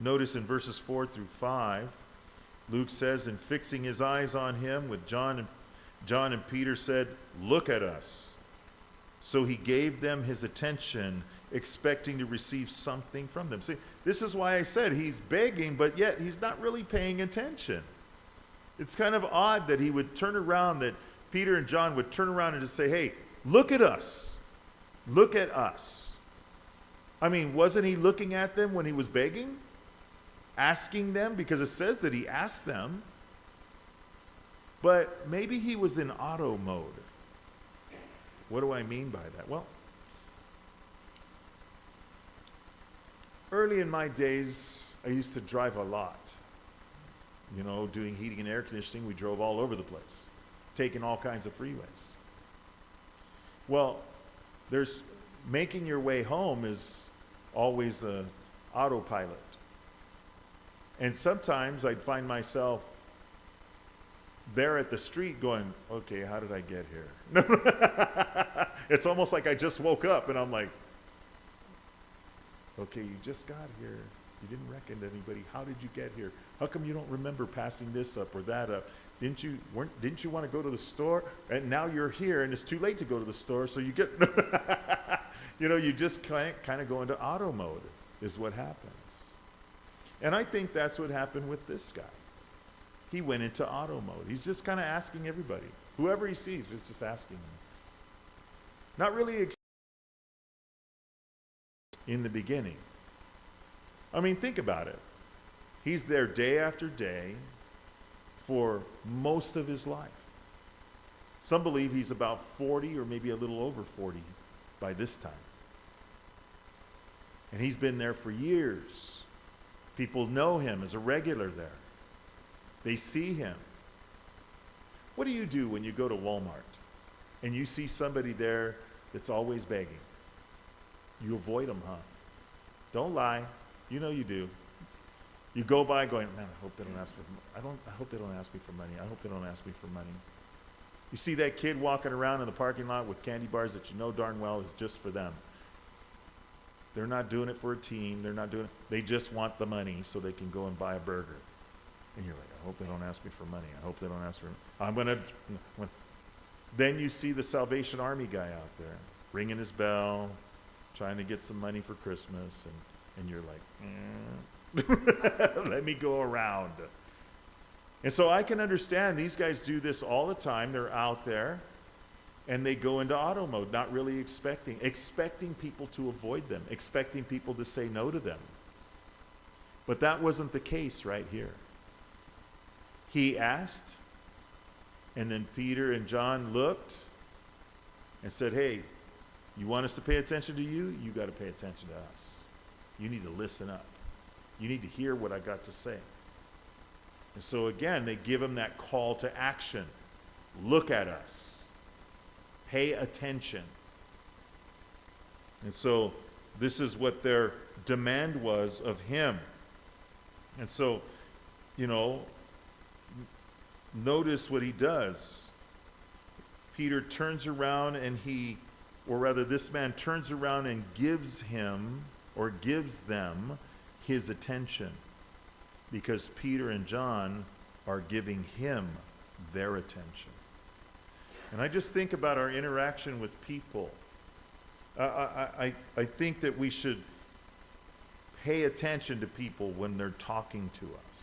Notice in verses 4 through 5, Luke says, "In fixing his eyes on him, with John and Peter said, 'Look at us.' So he gave them his attention, expecting to receive something from them." See, this is why I said he's begging, but yet he's not really paying attention. It's kind of odd that he would turn around, that Peter and John would turn around and just say, "Hey, look at us. Look at us." I mean, wasn't he looking at them when he was begging? Asking them? Because it says that he asked them. But maybe he was in auto mode. What do I mean by that? Well, early in my days, I used to drive a lot. You know, doing heating and air conditioning, we drove all over the place, taking all kinds of freeways. Well, there's making your way home is always a autopilot. And sometimes I'd find myself there at the street going, "Okay, how did I get here?" It's almost like I just woke up and I'm like, "Okay, you just got here. You didn't reckon anybody. How did you get here? How come you don't remember passing this up or that up? Didn't you want to go to the store? And now you're here and it's too late to go to the store, so you get," you just kind of go into auto mode is what happens. And I think that's what happened with this guy. He went into auto mode. He's just kind of asking everybody. Whoever he sees, he's just asking them. Not really in the beginning. I mean, think about it. He's there day after day for most of his life. Some believe he's about 40 or maybe a little over 40 by this time. And he's been there for years. People know him as a regular there. They see him. What do you do when you go to Walmart and you see somebody there that's always begging? You avoid them, huh? Don't lie. You know you do. You go by going, "Man, I hope they don't ask for I hope they don't ask me for money. I hope they don't ask me for money." You see that kid walking around in the parking lot with candy bars that you know darn well is just for them. They're not doing it for a team. They just want the money so they can go and buy a burger. And you're like, "I hope they don't ask me for money. I hope they don't ask for." Then you see the Salvation Army guy out there ringing his bell, trying to get some money for Christmas, and you're like, "Let me go around." And so I can understand these guys do this all the time. They're out there and they go into auto mode, not really expecting people to avoid them, expecting people to say no to them. But that wasn't the case right here. He asked, and then Peter and John looked and said, "Hey, you want us to pay attention to you? You got to pay attention to us. You need to listen up. You need to hear what I got to say." And so again, they give him that call to action. Look at us. Pay attention. And so this is what their demand was of him. And so, notice what he does. Peter turns around and this man turns around and gives them his attention, because Peter and John are giving him their attention. And I just think about our interaction with people. I think that we should pay attention to people when they're talking to us.